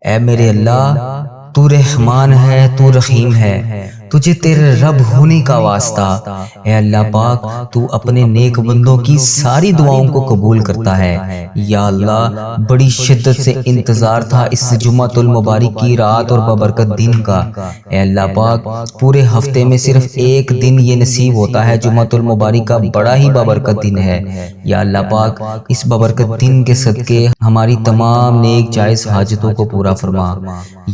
اے میرے اللہ، تو رحمان ہے، تو رحیم ہے، تجھے تیرے رب ہونے کا واسطہ۔ اے اللہ پاک، تو اپنے نیک بندوں کی ساری دعاؤں کو قبول کرتا ہے۔ یا اللہ، بڑی شدت سے انتظار تھا اس جمعۃ المبارک کی رات اور بابرکت دن کا۔ اے اللہ پاک، پورے ہفتے میں صرف ایک دن یہ نصیب ہوتا ہے، جمعۃ المبارک کا بڑا ہی بابرکت دن ہے۔ یا اللہ پاک، اس بابرکت دن کے صدقے ہماری تمام نیک جائز حاجتوں کو پورا فرما۔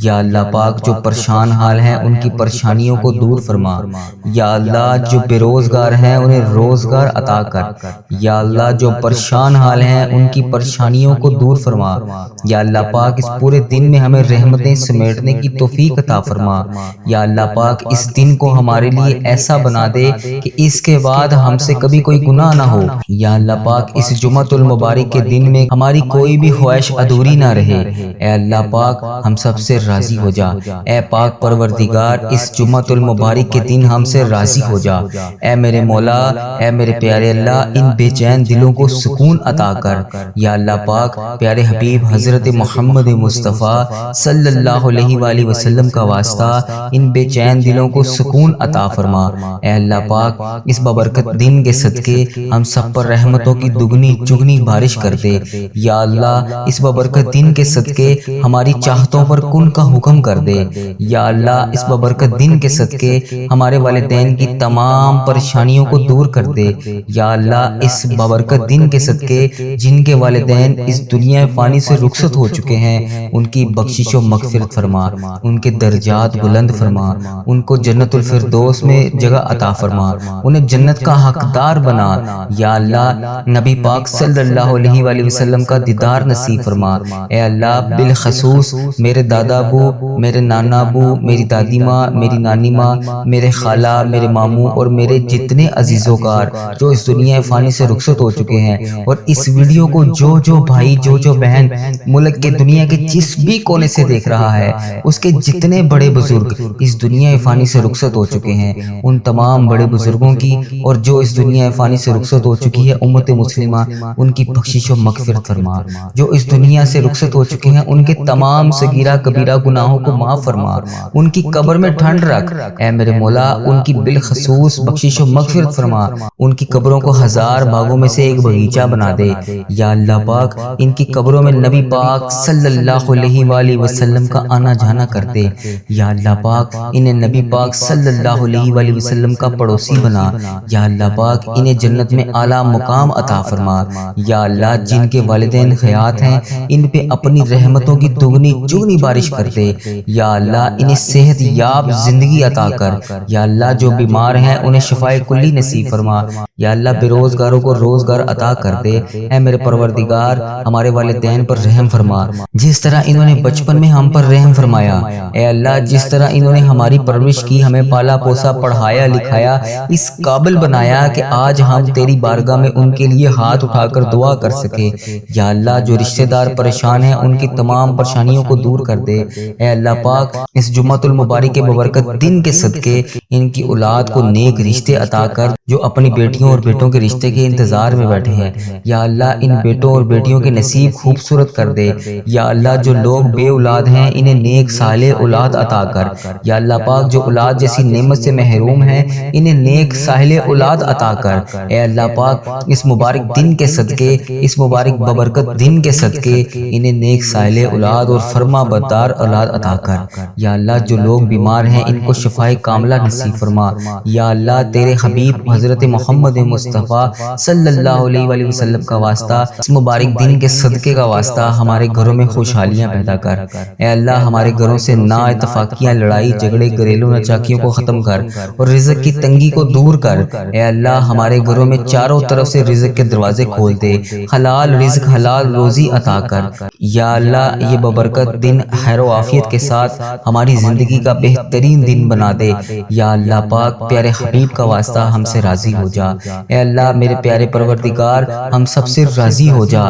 یا اللہ پاک، جو پریشان حال ہیں ان کی پریشانیوں کو دور فرما۔ یا اللہ، جو بے روزگار ہیں انہیں روزگار عطا کر۔ یا اللہ، جو پریشان حال ہیں ان کی پریشانیوں کو دور فرما۔ یا اللہ پاک، اس پورے دن میں ہمیں رحمتیں سمیٹنے کی توفیق عطا فرما۔ یا اللہ پاک، اس دن کو ہمارے لیے ایسا بنا دے کہ اس کے بعد ہم سے کبھی کوئی گناہ نہ ہو۔ یا اللہ پاک، اس جمعۃ المبارک کے دن میں ہماری کوئی بھی خواہش ادھوری نہ رہے۔ اے اللہ پاک، ہم سب سے راضی ہو جا۔ اے پاک پروردگار، اس جمعۃ المبارک کے دن ہم سے راضی ہو جا۔ اے میرے مولا، اے میرے پیارے اللہ، ان بے چین دلوں کو سکون عطا کر۔ یا اللہ پاک، پیارے حبیب حضرت محمد مصطفیٰ صلی اللہ علیہ وآلہ وسلم کا واسطہ ان بے چین دلوں کو سکون عطا فرما۔ اے اللہ پاک، اس بابرکت دن کے صدقے ہم سب پر رحمتوں کی دگنی چگنی بارش کر دے۔ یا اللہ، اس بابرکت دن کے صدقے ہماری چاہتوں پر کن کا حکم کر دے۔ یا اللہ، اس بابرکت دن کے صدقے ہمارے والدین کی تمام پریشانیوں کو دور کر دے۔ یا اللہ، اس بابرکت دن کے صدقے جن کے والدین اس دنیا فانی سے رخصت ہو چکے ہیں ان کی بخشش و مغفرت فرما، ان کے درجات بلند فرما، ان کو جنت الفردوس میں جگہ عطا فرما، انہیں جنت کا حقدار بنا۔ یا اللہ، نبی پاک صلی اللہ علیہ وآلہ وسلم کا دیدار نصیب فرما۔ اے اللہ، بالخصوص میرے دادا ابو، میرے نانا ابو، میری دادی ماں، میری نانی ماں، میرے خالہ، میرے ماموں اور میرے جتنے عزیز و کار جو اس دنیا فانی سے رخصت ہو چکے ہیں، اور اس ویڈیو کو جو بھائی، جو بہن ملک کے دنیا کے جس بھی کونے سے دیکھ رہا ہے، اس کے جتنے بڑے بزرگ اس دنیا فانی سے رخصت ہو چکے ہیں، ان تمام بڑے بزرگوں کی اور جو اس دنیا فانی سے رخصت ہو چکی ہے امت مسلمہ، ان کی بخشش و مغفرت فرما۔ جو اس دنیا سے رخصت ہو چکے ہیں ان کے تمام صغیرہ کبیرہ گناہوں کو معاف فرما، ان کی قبر میں ٹھنڈ رکھ۔ اے میرے مولا، ان کی بالخصوص بخشش و مغفرت فرما، ان کی قبروں کو 1000 باغوں میں سے ایک باغیچہ بنا دے۔ یا اللہ پاک، ان کی قبروں میں نبی پاک صلی اللہ علیہ وآلہ وسلم کا آنا جانا کر دے۔ یا اللہ پاک، انہیں نبی پاک صلی اللہ علیہ وآلہ وسلم کا پڑوسی بنا۔ یا اللہ پاک، انہیں جنت میں اعلیٰ مقام عطا فرما۔ یا اللہ، جن کے والدین حیات ہیں ان پہ اپنی رحمتوں کی دگنی چگنی بارش کر دے۔ یا اللہ، انہیں صحت یاب زندگی عطا کر۔ یا اللہ، جو بیمار ہیں انہیں شفائے کلی نصیب فرما۔ یا اللہ، بے روزگاروں کو روزگار عطا کر دے۔ اے میرے پروردگار، ہمارے والدین پر رحم فرما، جس طرح انہوں نے بچپن میں ہم پر رحم فرمایا۔ اے اللہ، جس طرح انہوں نے ہماری پرورش کی، ہمیں پالا پوسا، پڑھایا لکھایا، اس قابل بنایا کہ آج ہم تیری بارگاہ میں ان کے لیے ہاتھ اٹھا کر دعا کر سکے۔ یا اللہ، جو رشتہ دار پریشان ہیں ان کی تمام پریشانیوں کو دور کر دے۔ اے اللہ پاک، اس جمعۃ المبارک کے بابرکت دن کے صدقے ان کی اولاد کو نیک رشتے عطا کر جو اپنی بیٹیوں اور بیٹوں کے رشتے کے انتظار میں بیٹھے ہیں۔ یا اللہ، ان بیٹوں اور بیٹیوں کے نصیب خوبصورت کر دے۔ یا اللہ، جو لوگ بے اولاد ہیں انہیں نیک صالح اولاد عطا کر۔ یا اللہ پاک، جو اولاد جیسی نعمت سے محروم ہیں انہیں نیک صالح اولاد عطا کر۔ اے اللہ پاک، اس مبارک دن کے صدقے، اس مبارک بابرکت دن کے صدقے انہیں نیک صالح اولاد اور فرما بردار اولاد عطا کر۔ یا اللہ، جو لوگ بیمار ہیں ان کو شفائے کاملہ نصیب فرما۔ یا اللہ، تیرے حبیب حضرت محمد مصطفیٰ صلی اللہ علیہ وآلہ وسلم کا واسطہ، اس مبارک دن کے صدقے کا واسطہ ہمارے گھروں میں خوشحالیاں پیدا کر۔ اے اللہ، ہمارے گھروں سے نا اتفاقیاں، لڑائی جھگڑے، گھریلو ناچاکیوں کو ختم کر اور رزق کی تنگی کو دور کر۔ اے اللہ، ہمارے گھروں میں چاروں طرف سے رزق کے دروازے کھول دے، حلال رزق، حلال روزی عطا کر۔ یا اللہ، یہ بابرکت دن خیر و عافیت کے ساتھ ہماری زندگی کا بہترین دن بنا دے۔ یا یا اللہ پاک پیارے حبیب کا واسطہ ہم سے راضی ہو جا۔ اے اللہ میرے پیارے پروردگار ہم سب سے راضی ہو جا،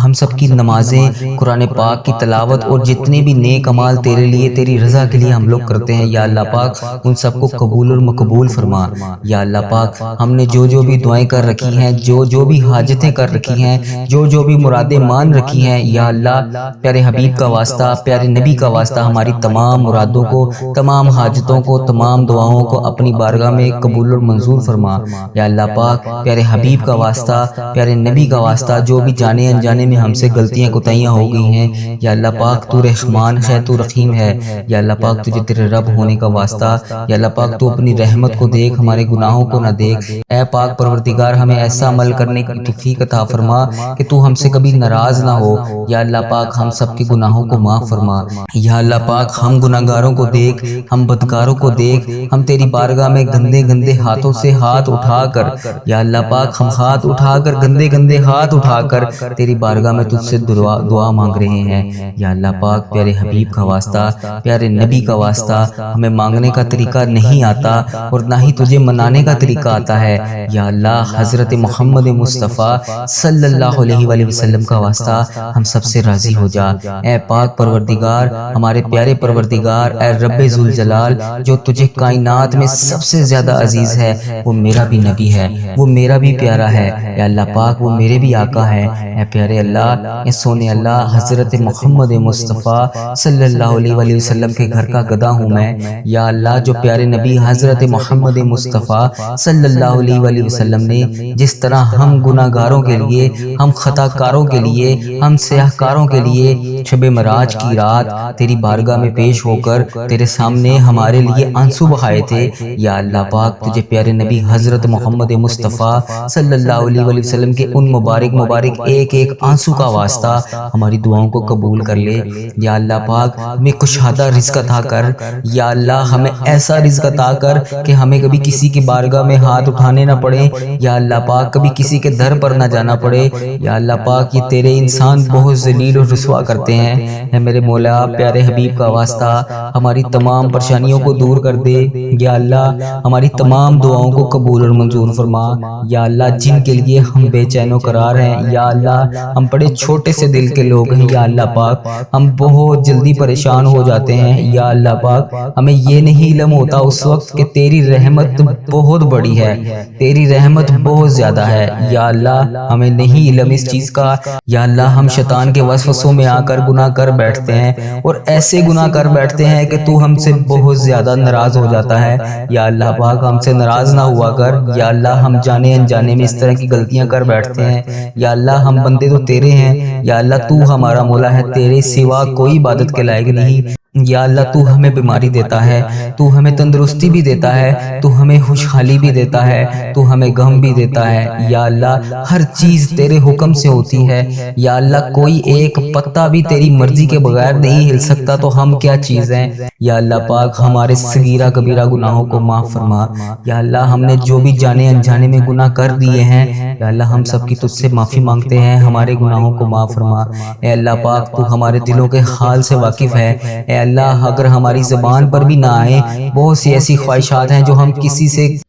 ہم سب کی نمازیں، قرآن پاک کی تلاوت اور جتنے بھی نیک اعمال تیرے لیے تیری رضا کے لیے ہم لوگ کرتے ہیں یا اللہ پاک ان سب کو قبول اور مقبول فرما۔ یا اللہ پاک ہم نے جو بھی دعائیں کر رکھی ہیں، جو بھی حاجتیں کر رکھی ہیں، جو بھی مرادیں مان رکھی ہیں، یا اللہ پیارے حبیب کا واسطہ، پیارے نبی کا واسطہ ہماری تمام مرادوں کو، تمام حاجتوں کو، تمام دعاؤں کو اپنی بارگاہ میں قبول اور منظور فرما۔ یا اللہ پاک پیارے حبیب کا واسطہ، پیارے نبی کا واسطہ جو بھی جانے انجانے میں ہم سے غلطیاں کوتاہیاں ہو گئی ہیں، یا اللہ پاک تو رحمان ہے، تو رحیم ہے۔ یا اللہ پاک تجھے تیرے رب ہونے کا واسطہ، یا اللہ پاک تو اپنی رحمت کو دیکھ، ہمارے گناہوں کو نہ دیکھ۔ اے پاک پروردگار ہمیں ایسا عمل کرنے کی توفیق عطا فرما کہ تو ہم سے کبھی ناراض نہ ہو۔ یا اللہ پاک ہم سب کے گناہوں کو معاف فرما۔ یا اللہ پاک ہم گناہگاروں کو دیکھ، ہم بدکاروں کو دیکھ، ہم تیری بارگاہ میں گندے گندے ہاتھوں سے ہاتھ اٹھا کر، یا اللہ پاک ہم ہاتھ اٹھا کر، گندے گندے ہاتھ اٹھا کر تیری بارگاہ میں تجھ سے دعا مانگ رہے ہیں۔ یا اللہ پاک پیارے حبیب کا واسطہ، پیارے نبی کا واسطہ ہمیں مانگنے کا طریقہ نہیں آتا اور نہ ہی تجھے منانے کا طریقہ آتا ہے۔ یا اللہ حضرت محمد مصطفیٰ صلی اللہ علیہ وآلہ وسلم کا واسطہ ہم سب سے راضی ہو جا۔ اے پاک پروردگار ہمارے پیارے پروردگار، اے رب ذوالجلال جو تجھے کائنات میں سب سے زیادہ عزیز ہے، وہ میرا بھی نبی ہے، وہ میرا بھی پیارا ہے۔ اے اللہ پاک وہ میرے بھی آقا ہے۔ اے پیارے اللہ، اے سونے اللہ، حضرت محمد مصطفیٰ صلی اللہ علیہ وآلہ وسلم کے گھر کا گدھا ہوں میں۔ یا اللہ جو پیارے نبی حضرت محمد مصطفیٰ صلی اللہ علیہ وآلہ وسلم نے جس طرح ہم گناہگاروں کے لیے، ہم خطا کاروں کے لیے، ہم سیاہ کاروں کے لیے شب معراج کی رات تیری بارگاہ میں پیش ہو کر تیرے سامنے ہمارے لیے آنسو بہائے تھے، یا اللہ پاک تجھے پیارے نبی حضرت محمد مصطفیٰ صلی اللہ علیہ وآلہ وسلم کے ان مبارک ایک ایک آنسو کا واسطہ ہماری دعاؤں کو قبول کر لے۔ یا اللہ پاک ہمیں کشادہ رزق عطا کر، یا اللہ ہمیں ایسا رزق عطا کر کہ ہمیں کبھی کسی کی بارگاہ میں ہاتھ اٹھانے نہ پڑے، یا اللہ پاک کبھی کسی کے در پر نہ جانا پڑے۔ یا اللہ پاک یہ تیرے انسان بہت ذلیل اور رسوا کرتے ہیں، اے میرے مولا پیارے حبیب کا واسطہ ہماری تمام پریشانیوں کو دور کر دے۔ یا اللہ ہماری تمام دعاؤں کو قبول اور منظور فرما۔ یا اللہ جن کے لیے ہم بے چین و قرار ہیں، یا اللہ ہم بڑے چھوٹے سے دل کے لوگ ہیں، یا اللہ پاک ہم بہت جلدی پریشان ہو جاتے ہیں، یا اللہ پاک ہمیں یہ نہیں علم ہوتا اس وقت کہ تیری رحمت بہت بڑی ہے، تیری رحمت بہت زیادہ ہے۔ یا اللہ ہمیں نہیں علم اس چیز کا، یا اللہ ہم شیطان کے وسوسوں میں آ کر گناہ کر بیٹھتے ہیں اور ایسے گناہ کر بیٹھتے ہیں کہ تو ہم سے بہت زیادہ ناراض ہو جاتا ہے۔ یا اللہ پاک ہم سے ناراض نہ ہوا کر، یا اللہ ہم جانے انجانے میں اس طرح کی غلطیاں کر بیٹھتے ہیں، یا اللہ ہم بندے تو تیرے ہیں، یا اللہ تو ہمارا مولا ہے، تیرے سوا کوئی عبادت کے لائق نہیں۔ یا اللہ تو ہمیں بیماری دیتا ہے، تو ہمیں تندرستی بھی دیتا ہے، تو ہمیں خوشحالی بھی دیتا ہے، تو ہمیں غم بھی دیتا ہے۔ یا اللہ ہر چیز تیرے حکم سے ہوتی ہے، یا اللہ کوئی ایک پتا بھی تیری مرضی کے بغیر نہیں ہل سکتا، تو ہم کیا چیز ہیں۔ یا اللہ پاک ہمارے صغیرہ کبیرہ گناہوں کو معاف فرما۔ یا اللہ ہم نے جو بھی جانے انجانے میں گناہ کر دیے ہیں، یا اللہ ہم سب کی تجھ سے معافی مانگتے ہیں، ہمارے گناہوں کو معاف فرما۔ اے اللہ پاک تو ہمارے دلوں کے حال سے واقف ہے، اے اللہ اگر ہماری زبان پر بھی نہ آئے، بہت سی ایسی خواہشات ہیں جو ہم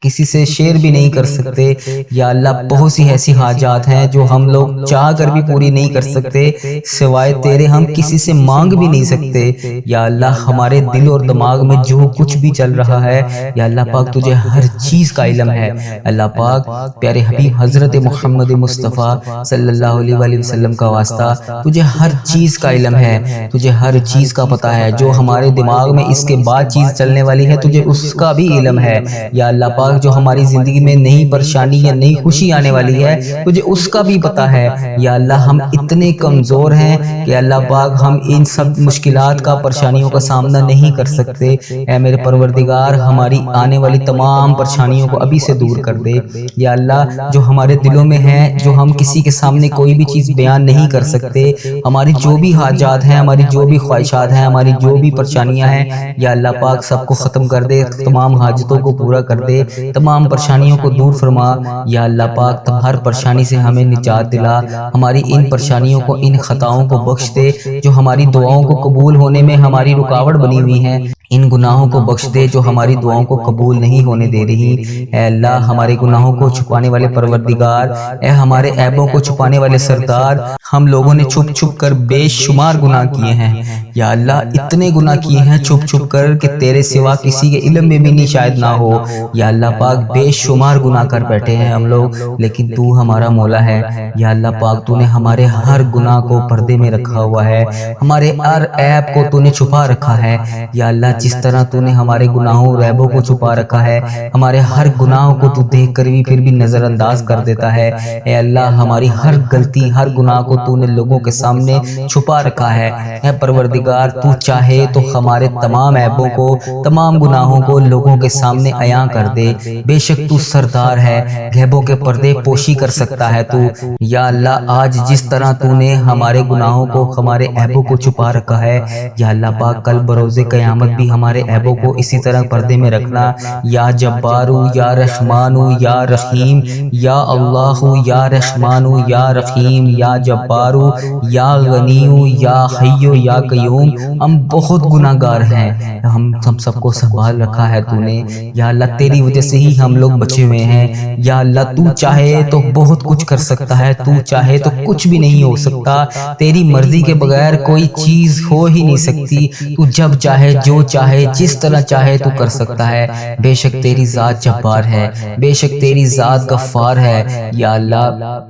کسی سے شیئر بھی نہیں کر سکتے، یا اللہ بہت سی ایسی حاجات ہیں جو ہم لوگ چاہ کر بھی پوری نہیں کر سکتے، سوائے تیرے ہم کسی سے مانگ بھی نہیں سکتے۔ یا اللہ ہمارے دل اور دماغ میں جو کچھ بھی چل رہا ہے، یا اللہ پاک تجھے ہر چیز کا علم ہے۔ اللہ پاک پیارے حبیب حضرت محمد مصطفیٰ صلی اللہ علیہ وآلہ وسلم کا واسطہ تجھے ہر چیز کا علم ہے، تجھے ہر چیز کا پتہ ہے، جو ہمارے دماغ میں اس کے بعد چیز چلنے والی ہے تجھے اس کا بھی علم ہے۔ یا اللہ پاک جو ہماری زندگی میں نئی پریشانی یا نئی خوشی آنے والی ہے تجھے اس کا بھی پتہ ہے۔ یا اللہ ہم اتنے کمزور ہیں کہ اللہ پاک ہم ان سب مشکلات کا، پریشانیوں کا سامنا نہیں کر سکتے۔ اے میرے پروردگار ہماری آنے والی تمام پریشانیوں کو ابھی سے دور کر دے۔ یا اللہ جو ہمارے دلوں میں ہے، جو ہم کسی کے سامنے کوئی بھی چیز بیان نہیں کر سکتے، ہماری جو بھی حاجات ہیں، ہماری جو بھی خواہشات ہیں، ہماری جو جو بھی پریشانیاں ہیں یا اللہ پاک سب کو ختم کر دے، تمام حاجتوں کو پورا کر دے، تمام پریشانیوں کو دور فرما یا اللہ پاک، ہر پریشانی سے ہمیں نجات دلا، ہماری ان پریشانیوں کو، ان خطاؤں کو بخش دے جو ہماری دعاؤں کو قبول ہونے میں ہماری رکاوٹ بنی ہوئی ہیں، ان گناہوں کو بخش دے جو ہماری دعاؤں کو قبول نہیں ہونے دے رہی۔ اے اللہ، ہمارے گناہوں کو چھپانے والے پروردگار، اے ہمارے عیبوں کو چھپانے والے سردار، ہم لوگوں نے چھپ چھپ کر بے شمار گناہ کیے ہیں یا اللہ، اتنے گناہ کیے ہیں چھپ چھپ کر کہ تیرے سوا کسی کے علم میں بھی نہیں شاید نہ ہو یا اللہ پاک، بے شمار گناہ کر بیٹھے ہیں ہم لوگ، لیکن تو ہمارا مولا ہے یا اللہ پاک، تو نے ہمارے ہر گناہ کو پردے میں رکھا ہوا ہے، ہمارے ہر عیب کو تو نے چھپا رکھا ہے یا اللہ، جس طرح تو نے ہمارے گناہوں اور عیبوں کو چھپا رکھا ہے، ہمارے ہر گناہوں کو تو دیکھ کر بھی پھر بھی نظر انداز کر دیتا ہے۔ اے اللہ، ہماری ہر غلطی، ہر گناہ کو تو نے لوگوں کے سامنے چھپا رکھا ہے۔ اے پروردگار، تو چاہے تو ہمارے تمام عیبوں کو، تمام گناہوں کو لوگوں کے سامنے عیاں کر دے، بے شک تو سردار ہے، غیبوں کے پردے پوشی کر سکتا ہے تو یا اللہ، آج جس طرح تو نے ہمارے گناہوں کو، ہمارے عیبوں کو چھپا رکھا ہے یا اللہ پاک، کل بروز قیامت بھی ہمارے عیبوں کو اسی طرح پردے میں رکھنا۔ یا جبارو یا رحمانو یا رحیم، یا اللہ یا رحمانو یا رحیم، یا جبارو یا غنیو یا حیو یا قیوم، ہم بہت گناہ گار ہیں، ہم سب کو سنبھال رکھا ہے تو نے یا اللہ، تیری وجہ سے ہی ہم لوگ بچے ہوئے ہیں یا اللہ، تو چاہے تو بہت کچھ کر سکتا ہے، تو چاہے تو کچھ بھی نہیں ہو سکتا، تیری مرضی کے بغیر کوئی چیز ہو ہی نہیں سکتی، تو جب چاہے، جو چاہے، جس طرح چاہے تو کر سکتا ہے، بے شک تیری ذات جبار ہے، بے شک تیری ذات غفار ہے یا اللہ،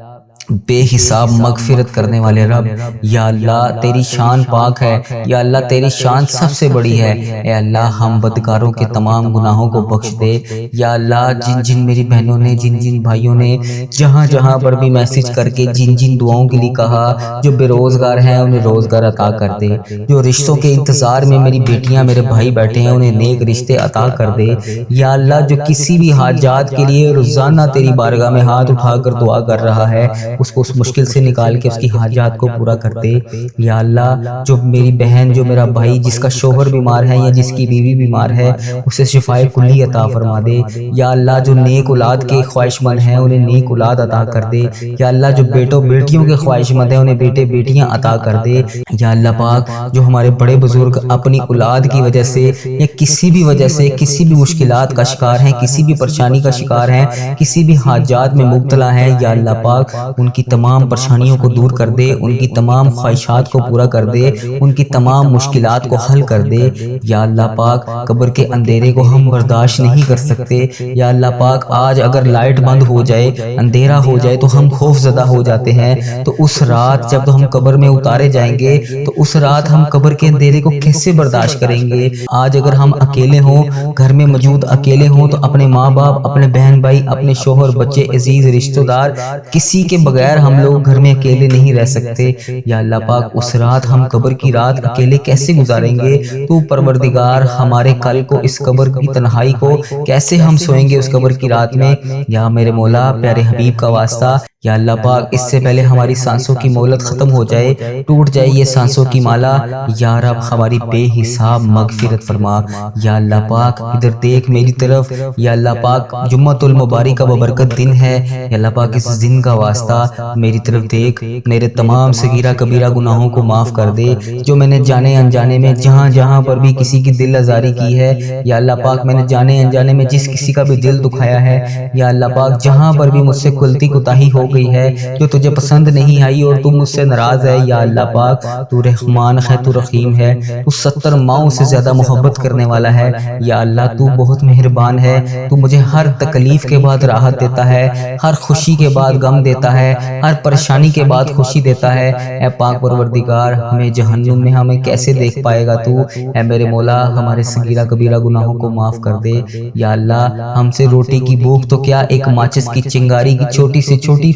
بے حساب مغفرت کرنے والے رب یا اللہ، تیری شان پاک ہے یا اللہ، تیری شان سب سے بڑی ہے۔ اے اللہ، ہم بدکاروں کے تمام گناہوں کو بخش دے یا اللہ، جن جن میری بہنوں نے، جن جن بھائیوں نے جہاں جہاں پر بھی میسج کر کے جن جن دعاؤں کے لیے کہا، جو بے روزگار ہیں انہیں روزگار عطا کر دے، جو رشتوں کے انتظار میں میری بیٹیاں، میرے بھائی بیٹھے ہیں، انہیں نیک رشتے عطا کر دے یا اللہ، جو کسی بھی حاجات کے لیے روزانہ تیری بارگاہ میں ہاتھ اٹھا کر دعا کر رہا ہے، اس کو اس مشکل سے نکال کے اس کی حاجات کو پورا کر دے یا اللہ، جو میری بہن، جو میرا بھائی جس کا شوہر بیمار ہے یا جس کی بیوی بیمار ہے، اسے شفائے کلی عطا فرما دے یا اللہ، جو نیک اولاد کے خواہش مند ہیں انہیں نیک اولاد عطا کر دے یا اللہ، جو بیٹوں بیٹیوں کے خواہش مند ہیں انہیں بیٹے بیٹیاں عطا کر دے یا اللہ پاک، جو ہمارے بڑے بزرگ اپنی اولاد کی وجہ سے یا کسی بھی وجہ سے کسی بھی مشکلات کا شکار ہیں، کسی بھی پریشانی کا شکار ہیں، کسی بھی حاجات میں مبتلا ہیں یا اللہ پاک، ان کی تمام پریشانیوں کو دور کر دے، ان کی تمام خواہشات کو پورا کر دے، ان کی تمام مشکلات کو حل کر دے یا اللہ پاک، قبر کے اندھیرے کو ہم برداشت نہیں کر سکتے یا اللہ پاک، آج اگر لائٹ بند ہو جائے، اندھیرا ہو جائے تو ہم خوف زدہ ہو جاتے ہیں، تو اس رات جب ہم قبر میں اتارے جائیں گے تو اس رات ہم قبر کے اندھیرے کو کیسے برداشت کریں گے؟ آج اگر ہم اکیلے ہوں، گھر میں موجود اکیلے ہوں، تو اپنے ماں باپ، اپنے بہن بھائی، اپنے شوہر، بچے، عزیز رشتہ دار، کسی کے بغیر ہم لوگ گھر میں اکیلے نہیں رہ سکتے یا اللہ پاک، اس رات ہم قبر کی رات اکیلے کیسے گزاریں گے؟ تو پروردگار، ہمارے کل کو اس قبر کی تنہائی کو کیسے ہم سوئیں گے اس قبر کی رات میں؟ یا میرے مولا، پیارے حبیب کا واسطہ یا اللہ پاک، اس سے پہلے ہماری سانسوں کی مہلت ختم ہو جائے، ٹوٹ جائے یہ سانسوں کی مالا، یا رب ہماری بے حساب مغفرت فرما یا اللہ پاک۔ ادھر دیکھ میری طرف یا اللہ پاک، جمعۃ المبارک کا ببرکت دن ہے یا اللہ پاک، اس دن کا واسطہ میری طرف دیکھ، میرے تمام صغیرہ کبیرہ گناہوں کو معاف کر دے، جو میں نے جانے انجانے میں جہاں جہاں پر بھی کسی کی دل آزاری کی ہے یا اللہ پاک، میں نے جانے انجانے میں جس کسی کا بھی دل دکھایا ہے یا اللہ پاک، جہاں پر بھی مجھ سے غلطی کوتاہی ہو گئی ہے جو تجھے پسند نہیں آئی اور تو مجھ سے ناراض ہے یا اللہ پاک، تو رحمان ہے، تو رحیم ہے، تو 70 ماؤں سے زیادہ محبت کرنے والا ہے یا اللہ، تو بہت مہربان ہے، تو مجھے ہر تکلیف کے بعد راحت دیتا ہے، ہر خوشی کے بعد غم دیتا ہے، ہر پریشانی کے بعد خوشی دیتا ہے۔ اے پاک پروردگار، ہمیں جہنم میں ہمیں کیسے دیکھ پائے گا تو؟ اے میرے مولا، ہمارے صغیرہ کبیرہ گناہوں کو معاف کر دے یا اللہ، ہم سے روٹی کی بھوک تو کیا، ایک ماچس کی چنگاری کی چھوٹی سے چھوٹی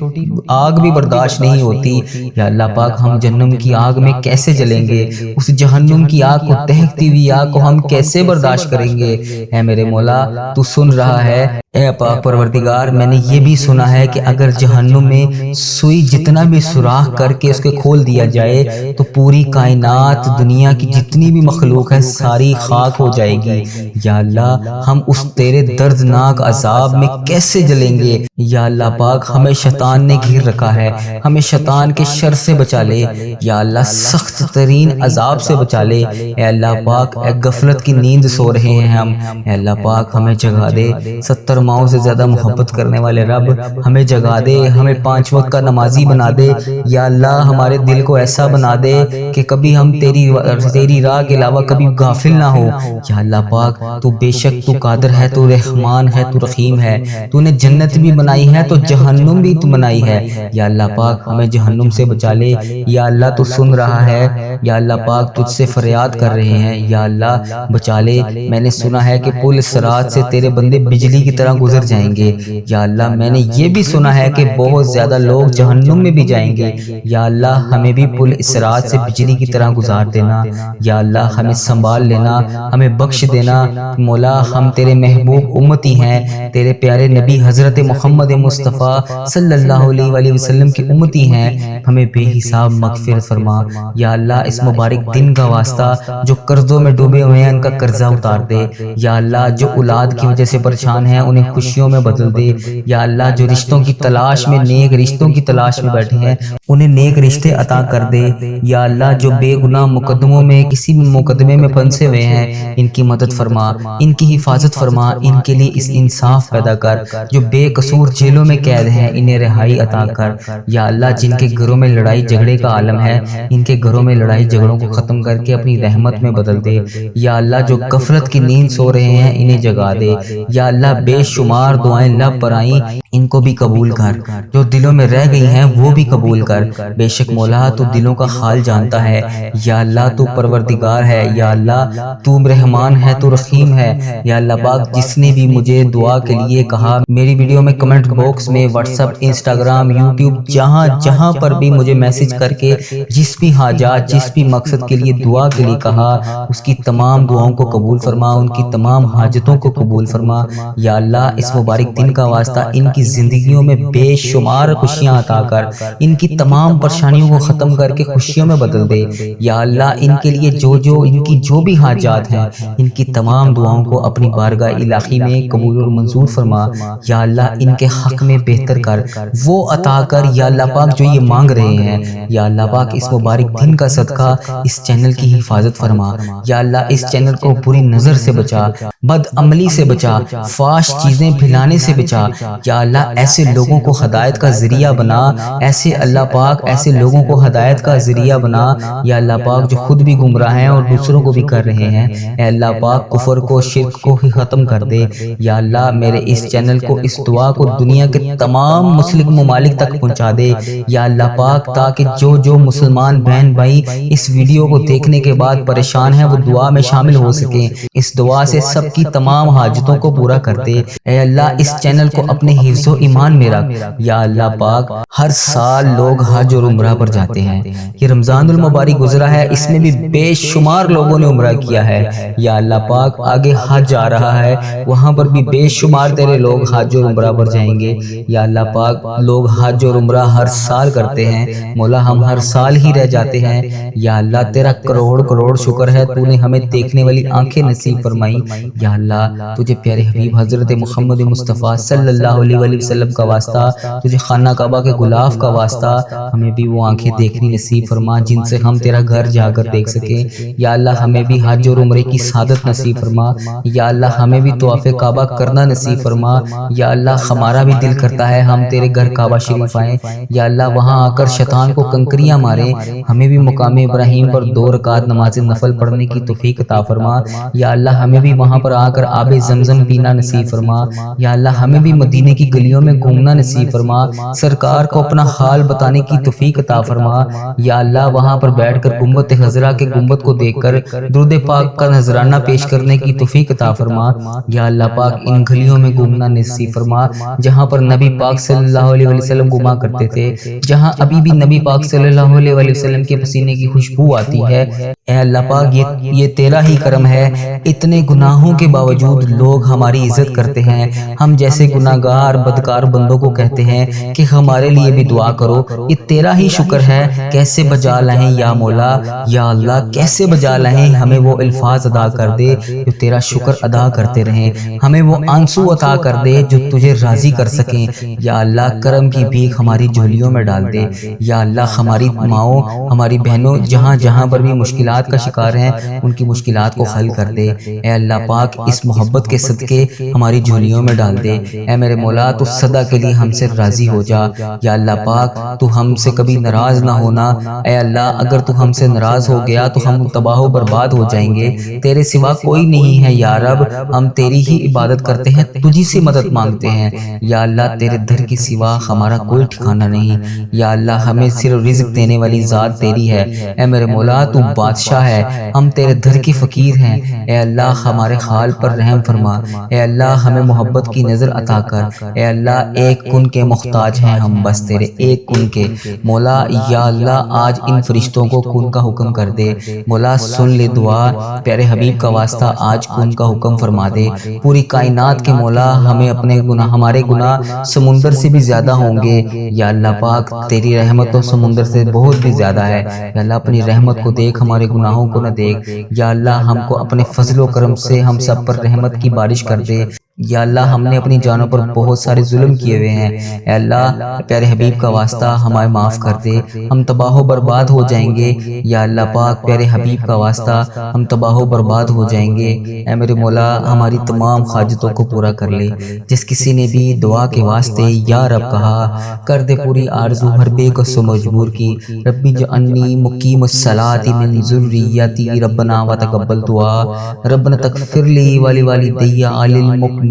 آگ بھی برداشت نہیں ہوتی یا اللہ پاک، ہم جہنم کی آگ میں کیسے جلیں گے؟ اس جہنم کی آگ کو، دہکتی ہوئی آگ کو ہم کیسے برداشت کریں گے؟ اے میرے مولا، تو سن رہا ہے، اے پاک پروردگار میں نے یہ بھی سنا ہے کہ اگر جہنم میں سوئی جتنا بھی سوراخ کر کے اس کے کھول دیا جائے تو پوری کائنات دنیا کی جتنی بھی مخلوق ہے ساری خاک ہو جائے گی۔ یا اللہ ہم اس تیرے دردناک عذاب میں کیسے جلیں گے؟ یا اللہ پاک ہمیں شیطان نے گھیر رکھا ہے، ہمیں شیطان کے شر سے بچا لے۔ یا اللہ سخت ترین عذاب سے بچا لے۔ اے اللہ پاک اے غفلت کی نیند سو رہے ہیں ہم، اے اللہ پاک ہمیں جگا دے۔ 70 ماؤں سے زیادہ محبت کرنے والے رب ہمیں جگا دے، ہمیں 5 وقت کا نمازی بنا دے۔ یا اللہ ہمارے دل کو ایسا بنا دے کہ کبھی ہم تیری راہ کے علاوہ کبھی غافل نہ ہو۔ یا اللہ پاک تو بے شک تو قادر ہے، تو رحمان ہے، تو رحیم ہے، تو نے جنت بھی بنائی ہے تو جہنم بھی تو بنائی ہے۔ یا اللہ پاک ہمیں جہنم سے بچا لے۔ یا اللہ تو سن رہا ہے، یا اللہ پاک تجھ سے فریاد کر رہے ہیں، یا اللہ بچا لے۔ میں نے سنا ہے کہ پل صراط سے تیرے بندے بجلی کی طرح گزر جائیں گے۔ یا اللہ میں نے یہ بھی سنا ہے کہ بہت زیادہ لوگ جہنم میں بھی جائیں گے۔ یا اللہ ہمیں بھی پل صراط سے بجلی کی طرح گزار دینا۔ یا اللہ ہمیں سنبھال لینا، ہمیں بخش دینا۔ مولا ہم تیرے محبوب امتی ہیں، تیرے پیارے نبی حضرت محمد مصطفیٰ صلی اللہ علیہ وآلہ وسلم کی امتی ہیں، ہمیں بے حساب مغفرت فرما۔ یا اللہ اس مبارک دن کا واسطہ جو قرضوں میں ڈوبے ہوئے ہیں ان کا قرضہ اتار دے۔ یا اللہ جو اولاد کی وجہ سے پریشان ہیں انہیں خوشیوں میں بدل دے۔ یا اللہ جو رشتوں کی تلاش میں، نیک رشتوں کی تلاش میں بیٹھے ہیں انہیں نیک رشتے عطا کر دے۔ یا اللہ جو بے گناہ مقدموں میں کسی بھی مقدمے میں پھنسے ہوئے ہیں ان کی مدد فرما، ان کی حفاظت فرما، ان کے لیے اس انصاف پیدا کر۔ جو بے قصور جیلوں میں قید ہیں انہیں رہائی عطا کر۔ یا اللہ جن کے گھروں میں لڑائی جھگڑے کا عالم ہے ان کے گھروں میں لڑائی جھگڑوں کو ختم کر کے اپنی رحمت میں بدل دے۔ یا اللہ جو غفلت کی نیند سو رہے ہیں انہیں جگا دے۔ یا اللہ بے شمار دعائیں لب پر آئیں ان کو بھی قبول کر، جو دلوں میں رہ گئی ہیں وہ بھی قبول کر۔ بے شک مولا تو دلوں کا حال جانتا ہے۔ یا اللہ تو پروردگار ہے، یا اللہ تو رحمان ہے، تو رحیم ہے۔ یا اللہ پاک جس نے بھی مجھے دعا کے لیے کہا میری ویڈیو میں کمنٹ باکس میں، واٹس ایپ، انسٹاگرام، یوٹیوب جہاں پر بھی مجھے میسج کر کے جس بھی حاجات، جس بھی مقصد کے لیے دعا کے لیے کہا اس کی تمام دعاؤں کو قبول فرما، ان کی تمام حاجتوں کو قبول فرما۔ یا اللہ اس مبارک دن کا واسطہ ان کی زندگیوں میں بے شمار خوشیاں عطا کر، ان کی تمام پریشانیوں کو ختم کر کے خوشیوں میں بدل دے۔ یا اللہ ان کے لیے ان کی جو بھی حاجات ہیں ان کی تمام دعاؤں کو اپنی بارگاہ الہی میں قبول اور منظور فرما۔ یا اللہ ان کے حق میں بہتر کر، وہ عطا کر یا اللہ پاک جو یہ مانگ رہے ہیں۔ یا اللہ پاک اس مبارک دن کا صدقہ اس چینل کی حفاظت فرما۔ یا اللہ اس چینل کو بری نظر سے بچا، بد عملی سے بچا، فحش چیزیں پھیلانے سے بچا۔ یا اللہ ایسے لوگوں کو ہدایت کا ذریعہ بنا، ایسے اللہ پاک ایسے لوگوں کو ہدایت کا ذریعہ بنا یا اللہ پاک جو خود بھی گمراہ ہیں اور دوسروں کو بھی کر رہے ہیں۔ اے اللہ پاک کفر کو، شرک کو ہی ختم کر دے۔ یا اللہ میرے اس چینل کو، اس دعا کو دنیا کے تمام مسلم ممالک تک پہنچا دے یا اللہ پاک، تاکہ جو مسلمان بہن بھائی اس ویڈیو کو دیکھنے کے بعد پریشان ہیں وہ دعا میں شامل ہو سکیں۔ اس دعا سے سب کی تمام حاجتوں کو پورا کر دے۔ اے اللہ اس چینل کو اپنے حفظ و ایمان میں رکھ۔ یا اللہ پاک ہر سال لوگ حج اور عمرہ پر جاتے ہیں، یہ رمضان المبارک گزرا ہے، اس میں بھی بے شمار لوگوں نے عمرہ کیا ہے۔ یا اللہ پاک آگے حج آ رہا ہے، وہاں پر بھی بے شمار تیرے لوگ حج اور عمرہ پر جائیں گے۔ یا اللہ پاک لوگ حج اور عمرہ ہر سال کرتے ہیں، مولا ہم ہر سال ہی رہ جاتے ہیں۔ یا اللہ تیرا کروڑ کروڑ شکر ہے تو نے ہمیں دیکھنے والی آنکھیں نصیب فرمائی۔ یا اللہ تجھے پیارے حبیب حضرت محمد مصطفیٰ صلی اللہ علیہ وآلہ وسلم کا واسطہ، تجھے خانہ کعبہ کے غلاف کا واسطہ، ہمیں بھی وہ آنکھیں دیکھنی نصیب فرما جن سے ہم تیرا گھر جا کر دیکھ سکیں۔ یا اللہ ہمیں بھی حج اور عمرے کی سعادت نصیب فرما۔ یا اللہ ہمیں بھی طواف کعبہ کرنا نصیب فرما۔ یا اللہ ہمارا بھی دل کرتا ہے ہم تیرے گھر کعبہ شریف آئیں، یا اللہ وہاں آ کر شیطان کو کنکریاں ماریں، ہمیں بھی مقام ابراہیم پر 2 رکعت نماز نفل پڑھنے کی توفیق عطا فرما۔ یا اللہ ہمیں بھی وہاں پر آ کر آب زمزم پینا نصیب فرما۔ یا اللہ ہمیں بھی مدینے کی گلیوں میں گھومنا نصیب فرما، سرکار کو اپنا حال بتانے کی توفیق عطا فرما۔ یا اللہ وہاں پر بیٹھ کر گنبد خضرا کے گنبد کو دیکھ کر درود پاک کا نذرانہ پیش کرنے کی توفیق عطا فرما۔ یا اللہ پاک ان گلیوں میں گھومنا نصیب فرما جہاں پر نبی پاک صلی اللہ علیہ وسلم گھوما کرتے تھے، جہاں ابھی بھی نبی پاک صلی اللہ علیہ وسلم کے پسینے کی خوشبو آتی ہے۔ اے اللہ پاک یہ تیرا ہی کرم ہے، اتنے گناہوں کے باوجود لوگ ہماری عزت کرتے ہیں، ہم جیسے گناہگار بدکار بندوں کو کہتے ہیں کہ ہمارے لیے بھی دعا کرو، یہ تیرا ہی شکر ہے۔ کیسے بجا لائیں یا مولا، یا اللہ کیسے بجا لائیں، ہمیں وہ الفاظ ادا کر دے جو تیرا شکر ادا کرتے رہیں، ہمیں وہ آنسو عطا کر دے جو تجھے راضی کر سکیں۔ یا اللہ کرم کی بھیک ہماری جھولیوں میں ڈال دے۔ یا اللہ ہماری ماؤں، ہماری بہنوں جہاں جہاں پر بھی مشکلات کا شکار ہیں، ان کی مشکلات کو حل کر دے۔ اے اللہ پاک اس محبت کے صدقے ہماری جھولیوں میں ڈال دے۔ اے میرے مولا تو سدا کے لیے ہم سے راضی ہو جا۔ یا اللہ پاک تو ہم سے کبھی ناراض نہ ہونا۔ اے اللہ اگر تو ہم سے ناراض ہو گیا تو ہم تباہ و برباد ہو جائیں گے، تیرے سوا کوئی نہیں ہے یا رب، ہم تیری ہی عبادت کرتے ہیں، تجھی سے مدد مانگتے ہیں۔ یا اللہ تیرے در کے سوا ہمارا کوئی ٹھکانہ نہیں۔ یا اللہ ہمیں صرف رزق دینے والی ذات تیری ہے۔ اے میرے مولا تو بادشاہ ہے، ہم تیرے در کے فقیر ہیں۔ اے اللہ ہمارے حال پر رحم فرما۔ اے اللہ ہمیں محبت کی نظر عطا کر۔ اے اللہ ایک کن کے محتاج ہیں ہم، بس تیرے ایک کن کے۔ مولا یا اللہ آج ان فرشتوں کو کن کا حکم کر دے۔ مولا سن لے دعا، پیارے حبیب کا واسطہ آج کن کا حکم فرما دے۔ پوری کائنات کے مولا ہمیں اپنے گناہ، ہمارے گناہ سمندر سے بھی زیادہ ہوں گے۔ یا اللہ پاک تیری رحمت تو سمندر سے بہت بھی زیادہ ہے۔ یا اللہ اپنی رحمت کو دیکھ، ہمارے گناہوں کو نہ دیکھ۔ یا اللہ ہم کو اپنے فضل و کرم سے ہم سب پر رحمت کی بارش کر دے۔ یا اللہ ہم نے اپنی جانوں پر بہت سارے ظلم کیے ہوئے ہیں، اے اللہ پیارے حبیب کا واسطہ ہمیں معاف کر دے، ہم تباہ و برباد ہو جائیں گے۔ یا اللہ پاک پیارے حبیب کا واسطہ ہم تباہ و برباد ہو جائیں گے۔ اے میرے مولا ہماری تمام حاجتوں کو پورا کر لے۔ جس کسی نے بھی دعا کے واسطے یا رب کہا، کر دے پوری آرزو ہر بے کس و مجبور کی۔ ربی جعلنی مقیم الصلاۃ من ذریتی ربنا وتقبل دعا، ربنا تغفر لی ولوالدی وللمؤمنین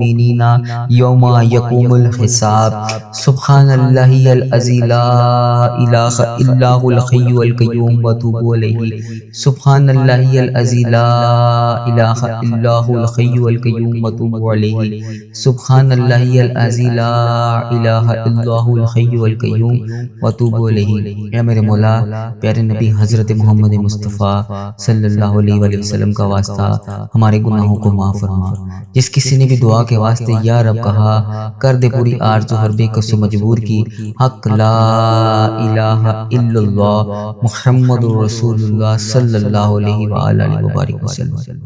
یوم یقوم الحساب۔ سبحان اللہ العظی لا الہ الا هو الحی القیوم واتوب الیہ۔ سبحان اللہ العظی لا الہ الا هو الحی القیوم واتوب الیہ۔ سبحان اللہ العظی لا الہ الا هو الحی القیوم واتوب الیہ۔ اے میرے مولا پیارے نبی حضرت محمد مصطفیٰ صلی اللہ علیہ وآلہ وسلم کا واسطہ ہمارے گناہوں کو معاف فرما۔ جس کسی نے بھی دعا کے واسطے یا رب کہا، کر دے پوری آرزو ہر بے کس و مجبور کی۔ حق لا الہ الا اللہ محمد رسول اللہ صلی اللہ علیہ وآلہ وبارک وسلم۔